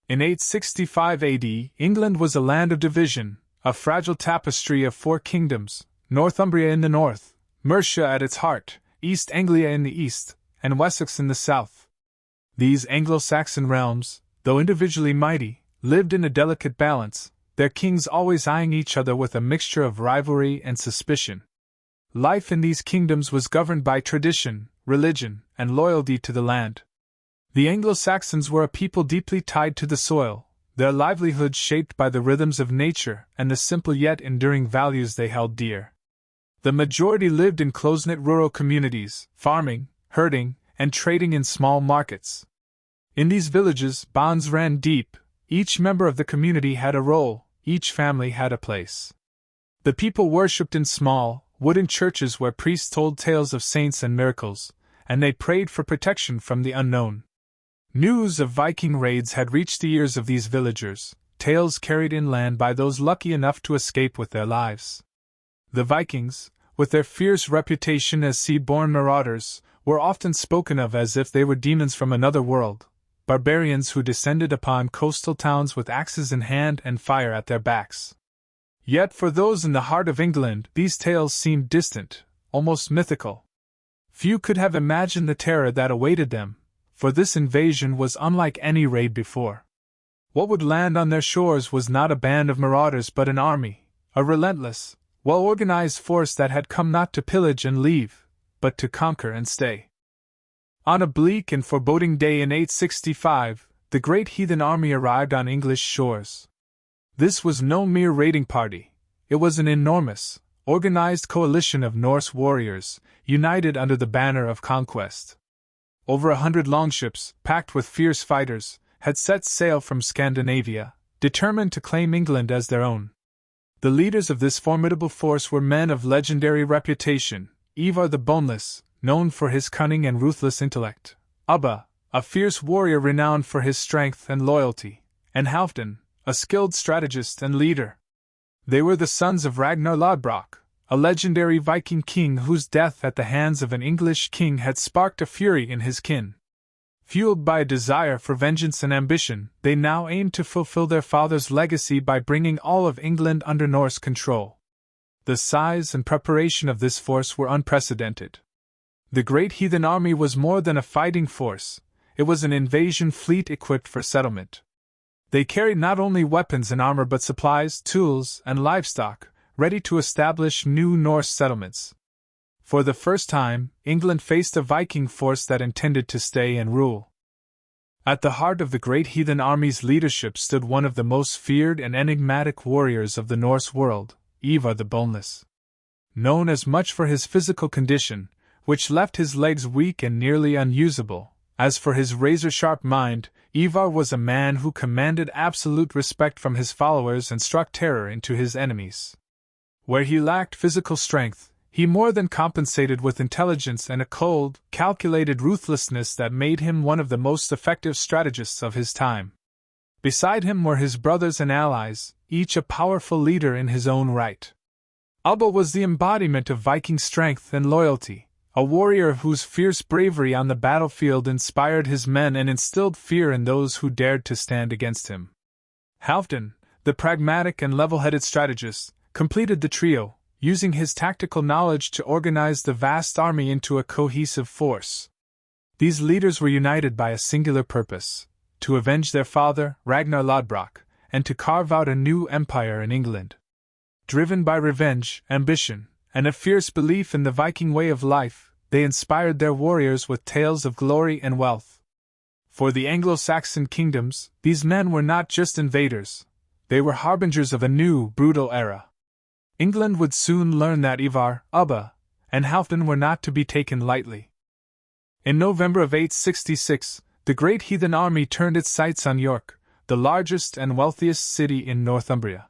In 865 AD, England was a land of division, a fragile tapestry of four kingdoms: Northumbria in the north, Mercia at its heart, East Anglia in the east, and Wessex in the south. These Anglo-Saxon realms, though individually mighty, lived in a delicate balance, their kings always eyeing each other with a mixture of rivalry and suspicion. Life in these kingdoms was governed by tradition, religion, and loyalty to the land. The Anglo-Saxons were a people deeply tied to the soil, their livelihood shaped by the rhythms of nature and the simple yet enduring values they held dear. The majority lived in close-knit rural communities, farming, herding, and trading in small markets. In these villages, bonds ran deep. Each member of the community had a role, each family had a place. The people worshipped in small, wooden churches where priests told tales of saints and miracles, and they prayed for protection from the unknown. News of Viking raids had reached the ears of these villagers, tales carried inland by those lucky enough to escape with their lives. The Vikings, with their fierce reputation as sea-born marauders, were often spoken of as if they were demons from another world, barbarians who descended upon coastal towns with axes in hand and fire at their backs. Yet for those in the heart of England, these tales seemed distant, almost mythical. Few could have imagined the terror that awaited them, for this invasion was unlike any raid before. What would land on their shores was not a band of marauders but an army, a relentless, well-organized force that had come not to pillage and leave, but to conquer and stay. On a bleak and foreboding day in 865, the Great Heathen Army arrived on English shores. This was no mere raiding party, it was an enormous, organized coalition of Norse warriors, united under the banner of conquest. Over 100 longships, packed with fierce fighters, had set sail from Scandinavia, determined to claim England as their own. The leaders of this formidable force were men of legendary reputation: Ivar the Boneless, known for his cunning and ruthless intellect; Ubba, a fierce warrior renowned for his strength and loyalty; and Halfdan, a skilled strategist and leader. They were the sons of Ragnar Lodbrok, a legendary Viking king whose death at the hands of an English king had sparked a fury in his kin. Fueled by a desire for vengeance and ambition, they now aimed to fulfill their father's legacy by bringing all of England under Norse control. The size and preparation of this force were unprecedented. The Great Heathen Army was more than a fighting force, it was an invasion fleet equipped for settlement. They carried not only weapons and armor but supplies, tools, and livestock, ready to establish new Norse settlements. For the first time, England faced a Viking force that intended to stay and rule. At the heart of the Great Heathen Army's leadership stood one of the most feared and enigmatic warriors of the Norse world, Ivar the Boneless. Known as much for his physical condition, which left his legs weak and nearly unusable, as for his razor-sharp mind, Ivar was a man who commanded absolute respect from his followers and struck terror into his enemies. Where he lacked physical strength, he more than compensated with intelligence and a cold, calculated ruthlessness that made him one of the most effective strategists of his time. Beside him were his brothers and allies, each a powerful leader in his own right. Ubba was the embodiment of Viking strength and loyalty, a warrior whose fierce bravery on the battlefield inspired his men and instilled fear in those who dared to stand against him. Halfdan, the pragmatic and level-headed strategist, completed the trio, using his tactical knowledge to organize the vast army into a cohesive force. These leaders were united by a singular purpose: to avenge their father, Ragnar Lodbrok, and to carve out a new empire in England. Driven by revenge, ambition, and a fierce belief in the Viking way of life, they inspired their warriors with tales of glory and wealth. For the Anglo-Saxon kingdoms, these men were not just invaders, they were harbingers of a new, brutal era. England would soon learn that Ivar, Ubba, and Halfdan were not to be taken lightly. In November of 866, the Great Heathen Army turned its sights on York, the largest and wealthiest city in Northumbria.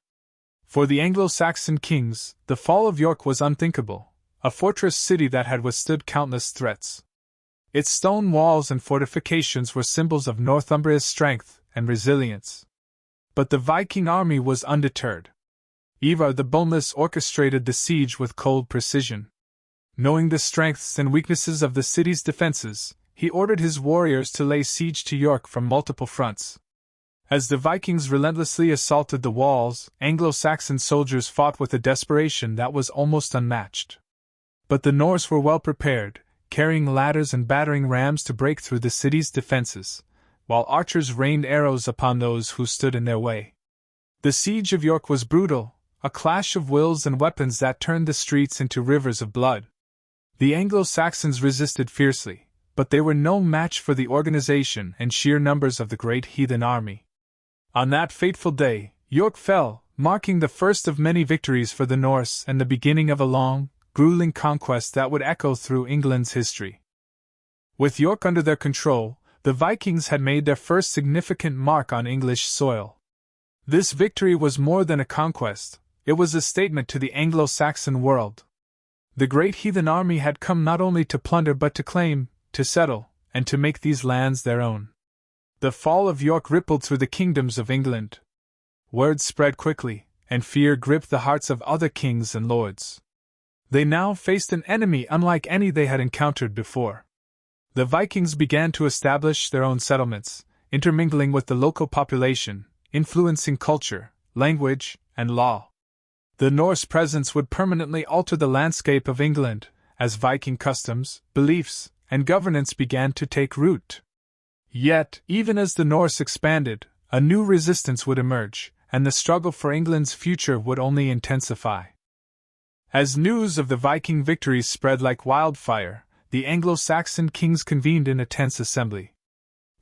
For the Anglo-Saxon kings, the fall of York was unthinkable, a fortress city that had withstood countless threats. Its stone walls and fortifications were symbols of Northumbria's strength and resilience. But the Viking army was undeterred. Ivar the Boneless orchestrated the siege with cold precision. Knowing the strengths and weaknesses of the city's defenses, he ordered his warriors to lay siege to York from multiple fronts. As the Vikings relentlessly assaulted the walls, Anglo-Saxon soldiers fought with a desperation that was almost unmatched. But the Norse were well prepared, carrying ladders and battering rams to break through the city's defenses, while archers rained arrows upon those who stood in their way. The siege of York was brutal, a clash of wills and weapons that turned the streets into rivers of blood. The Anglo-Saxons resisted fiercely, but they were no match for the organization and sheer numbers of the Great Heathen Army. On that fateful day, York fell, marking the first of many victories for the Norse and the beginning of a long, grueling conquest that would echo through England's history. With York under their control, the Vikings had made their first significant mark on English soil. This victory was more than a conquest, it was a statement to the Anglo-Saxon world. The Great Heathen Army had come not only to plunder but to claim, to settle, and to make these lands their own. The fall of York rippled through the kingdoms of England. Word spread quickly, and fear gripped the hearts of other kings and lords. They now faced an enemy unlike any they had encountered before. The Vikings began to establish their own settlements, intermingling with the local population, influencing culture, language, and law. The Norse presence would permanently alter the landscape of England, as Viking customs, beliefs, and governance began to take root. Yet, even as the Norse expanded, a new resistance would emerge, and the struggle for England's future would only intensify. As news of the Viking victories spread like wildfire, the Anglo-Saxon kings convened in a tense assembly.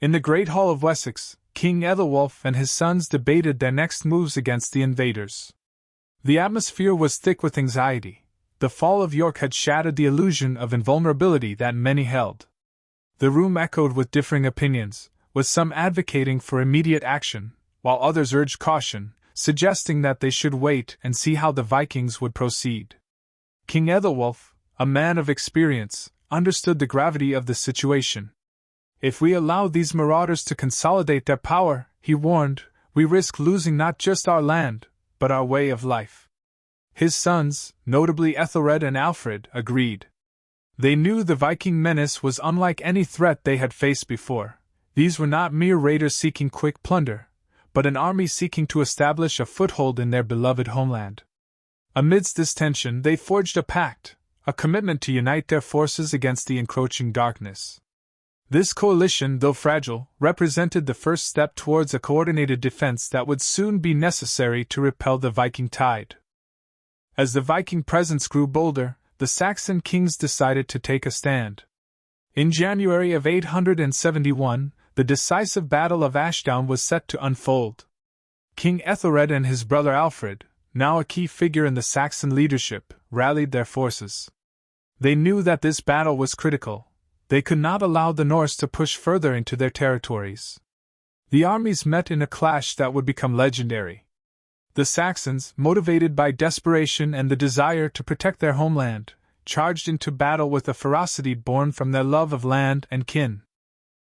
In the Great Hall of Wessex, King Ethelwulf and his sons debated their next moves against the invaders. The atmosphere was thick with anxiety. The fall of York had shattered the illusion of invulnerability that many held. The room echoed with differing opinions, with some advocating for immediate action, while others urged caution, suggesting that they should wait and see how the Vikings would proceed. King Ethelwulf, a man of experience, understood the gravity of the situation. If we allow these marauders to consolidate their power, he warned, we risk losing not just our land, but our way of life. His sons, notably Ethelred and Alfred, agreed. They knew the Viking menace was unlike any threat they had faced before. These were not mere raiders seeking quick plunder, but an army seeking to establish a foothold in their beloved homeland. Amidst this tension, they forged a pact, a commitment to unite their forces against the encroaching darkness. This coalition, though fragile, represented the first step towards a coordinated defense that would soon be necessary to repel the Viking tide. As the Viking presence grew bolder, the Saxon kings decided to take a stand. In January of 871, the decisive Battle of Ashdown was set to unfold. King Ethelred and his brother Alfred, now a key figure in the Saxon leadership, rallied their forces. They knew that this battle was critical. They could not allow the Norse to push further into their territories. The armies met in a clash that would become legendary. The Saxons, motivated by desperation and the desire to protect their homeland, charged into battle with a ferocity born from their love of land and kin.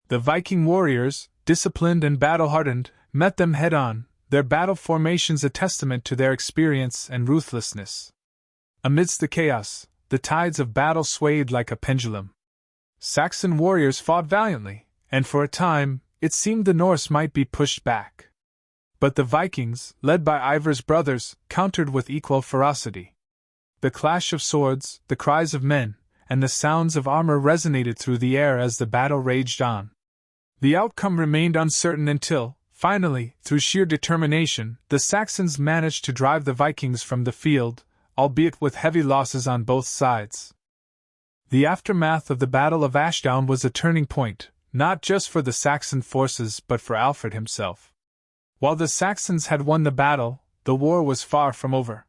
The Viking warriors, disciplined and battle-hardened, met them head-on, their battle formations a testament to their experience and ruthlessness. Amidst the chaos, the tides of battle swayed like a pendulum. Saxon warriors fought valiantly, and for a time, it seemed the Norse might be pushed back. But the Vikings, led by Ivar's brothers, countered with equal ferocity. The clash of swords, the cries of men, and the sounds of armor resonated through the air as the battle raged on. The outcome remained uncertain until, finally, through sheer determination, the Saxons managed to drive the Vikings from the field, albeit with heavy losses on both sides. The aftermath of the Battle of Ashdown was a turning point, not just for the Saxon forces but for Alfred himself. While the Saxons had won the battle, the war was far from over.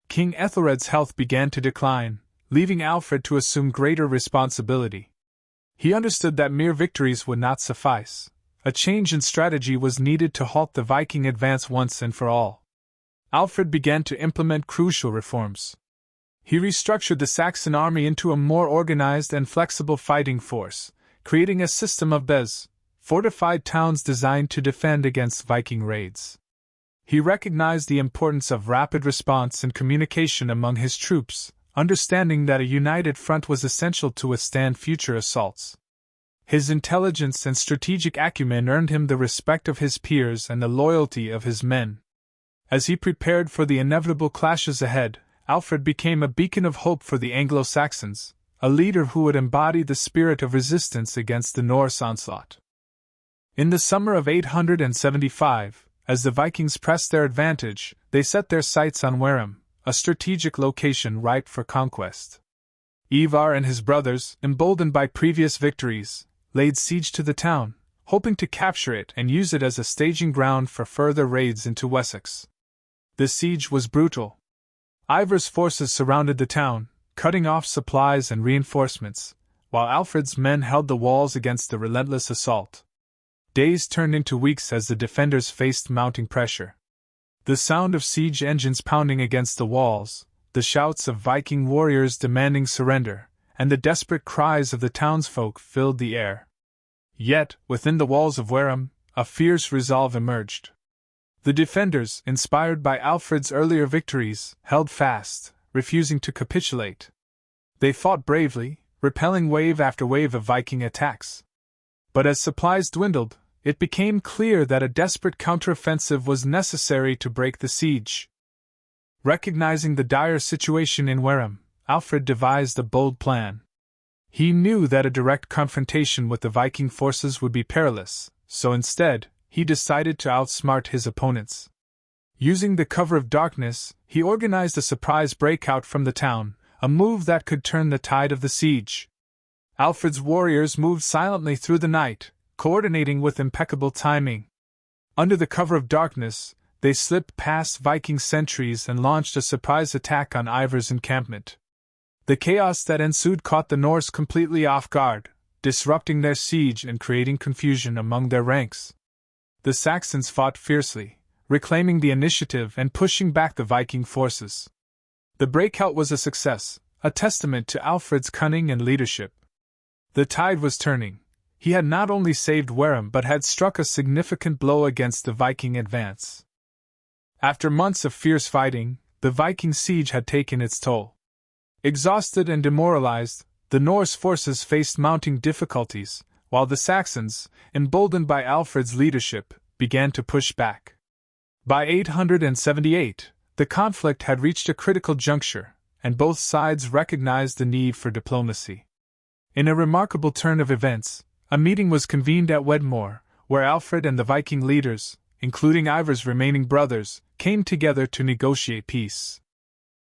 King Ethelred's health began to decline, leaving Alfred to assume greater responsibility. He understood that mere victories would not suffice. A change in strategy was needed to halt the Viking advance once and for all. Alfred began to implement crucial reforms. He restructured the Saxon army into a more organized and flexible fighting force, creating a system of fortified towns designed to defend against Viking raids. He recognized the importance of rapid response and communication among his troops, understanding that a united front was essential to withstand future assaults. His intelligence and strategic acumen earned him the respect of his peers and the loyalty of his men. As he prepared for the inevitable clashes ahead, Alfred became a beacon of hope for the Anglo-Saxons, a leader who would embody the spirit of resistance against the Norse onslaught. In the summer of 875, as the Vikings pressed their advantage, they set their sights on Waram, a strategic location ripe for conquest. Ivar and his brothers, emboldened by previous victories, laid siege to the town, hoping to capture it and use it as a staging ground for further raids into Wessex. The siege was brutal. Ivar's forces surrounded the town, cutting off supplies and reinforcements, while Alfred's men held the walls against the relentless assault. Days turned into weeks as the defenders faced mounting pressure. The sound of siege engines pounding against the walls, the shouts of Viking warriors demanding surrender, and the desperate cries of the townsfolk filled the air. Yet, within the walls of Waram, a fierce resolve emerged. The defenders, inspired by Alfred's earlier victories, held fast, refusing to capitulate. They fought bravely, repelling wave after wave of Viking attacks. But as supplies dwindled, it became clear that a desperate counteroffensive was necessary to break the siege. Recognizing the dire situation in Waram, Alfred devised a bold plan. He knew that a direct confrontation with the Viking forces would be perilous, so instead, he decided to outsmart his opponents. Using the cover of darkness, he organized a surprise breakout from the town, a move that could turn the tide of the siege. Alfred's warriors moved silently through the night, coordinating with impeccable timing. Under the cover of darkness, they slipped past Viking sentries and launched a surprise attack on Ivar's encampment. The chaos that ensued caught the Norse completely off guard, disrupting their siege and creating confusion among their ranks. The Saxons fought fiercely, reclaiming the initiative and pushing back the Viking forces. The breakout was a success, a testament to Alfred's cunning and leadership. The tide was turning. He had not only saved Waram but had struck a significant blow against the Viking advance. After months of fierce fighting, the Viking siege had taken its toll. Exhausted and demoralized, the Norse forces faced mounting difficulties, while the Saxons, emboldened by Alfred's leadership, began to push back. By 878, the conflict had reached a critical juncture, and both sides recognized the need for diplomacy. In a remarkable turn of events, a meeting was convened at Wedmore, where Alfred and the Viking leaders, including Ivar's remaining brothers, came together to negotiate peace.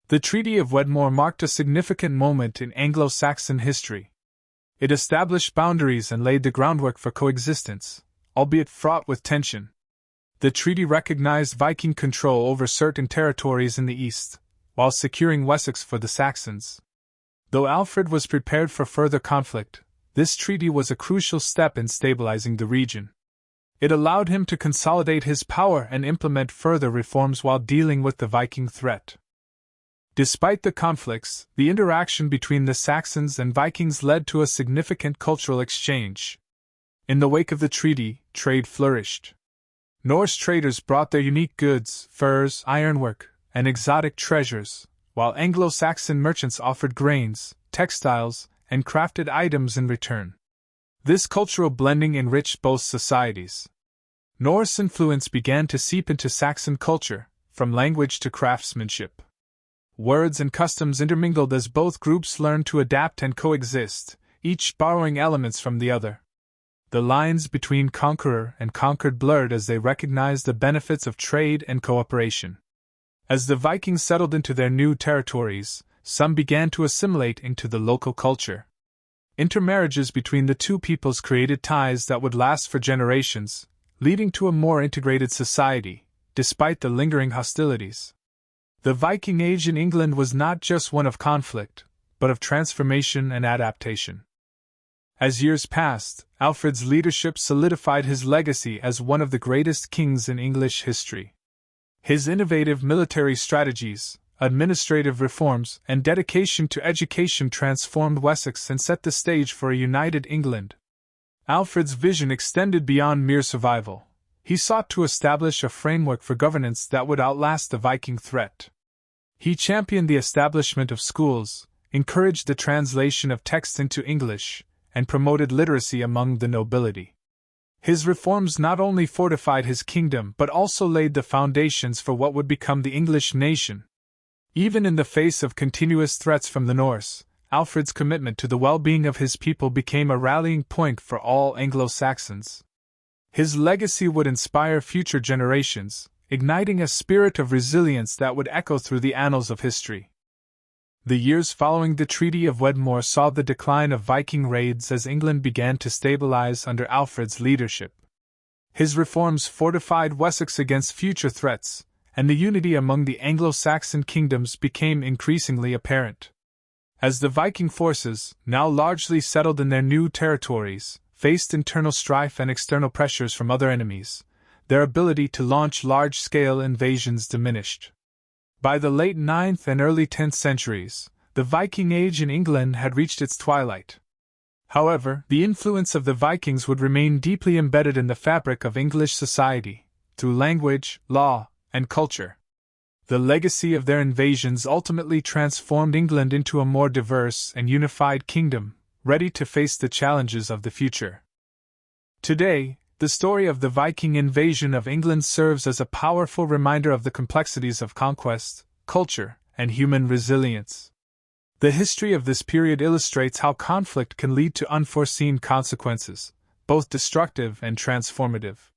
The Treaty of Wedmore marked a significant moment in Anglo-Saxon history. It established boundaries and laid the groundwork for coexistence, albeit fraught with tension. The treaty recognized Viking control over certain territories in the east, while securing Wessex for the Saxons. Though Alfred was prepared for further conflict, this treaty was a crucial step in stabilizing the region. It allowed him to consolidate his power and implement further reforms while dealing with the Viking threat. Despite the conflicts, the interaction between the Saxons and Vikings led to a significant cultural exchange. In the wake of the treaty, trade flourished. Norse traders brought their unique goods, furs, ironwork, and exotic treasures, while Anglo-Saxon merchants offered grains, textiles, and crafted items in return. This cultural blending enriched both societies. Norse influence began to seep into Saxon culture, from language to craftsmanship. Words and customs intermingled as both groups learned to adapt and coexist, each borrowing elements from the other. The lines between conqueror and conquered blurred as they recognized the benefits of trade and cooperation. As the Vikings settled into their new territories, some began to assimilate into the local culture. Intermarriages between the two peoples created ties that would last for generations, leading to a more integrated society, despite the lingering hostilities. The Viking Age in England was not just one of conflict, but of transformation and adaptation. As years passed, Alfred's leadership solidified his legacy as one of the greatest kings in English history. His innovative military strategies, administrative reforms, and dedication to education transformed Wessex and set the stage for a united England. Alfred's vision extended beyond mere survival. He sought to establish a framework for governance that would outlast the Viking threat. He championed the establishment of schools, encouraged the translation of texts into English, and promoted literacy among the nobility. His reforms not only fortified his kingdom but also laid the foundations for what would become the English nation. Even in the face of continuous threats from the Norse, Alfred's commitment to the well-being of his people became a rallying point for all Anglo-Saxons. His legacy would inspire future generations, igniting a spirit of resilience that would echo through the annals of history. The years following the Treaty of Wedmore saw the decline of Viking raids as England began to stabilize under Alfred's leadership. His reforms fortified Wessex against future threats, and the unity among the Anglo-Saxon kingdoms became increasingly apparent. As the Viking forces, now largely settled in their new territories, faced internal strife and external pressures from other enemies, their ability to launch large-scale invasions diminished. By the late 9th and early 10th centuries, the Viking Age in England had reached its twilight. However, the influence of the Vikings would remain deeply embedded in the fabric of English society, through language, law, and culture. The legacy of their invasions ultimately transformed England into a more diverse and unified kingdom, ready to face the challenges of the future. Today, the story of the Viking invasion of England serves as a powerful reminder of the complexities of conquest, culture, and human resilience. The history of this period illustrates how conflict can lead to unforeseen consequences, both destructive and transformative.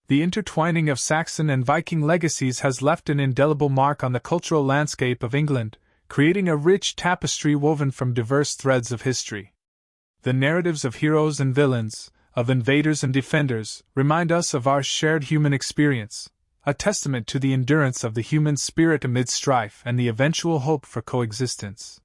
The intertwining of Saxon and Viking legacies has left an indelible mark on the cultural landscape of England, creating a rich tapestry woven from diverse threads of history. The narratives of heroes and villains, of invaders and defenders, remind us of our shared human experience, a testament to the endurance of the human spirit amid strife and the eventual hope for coexistence.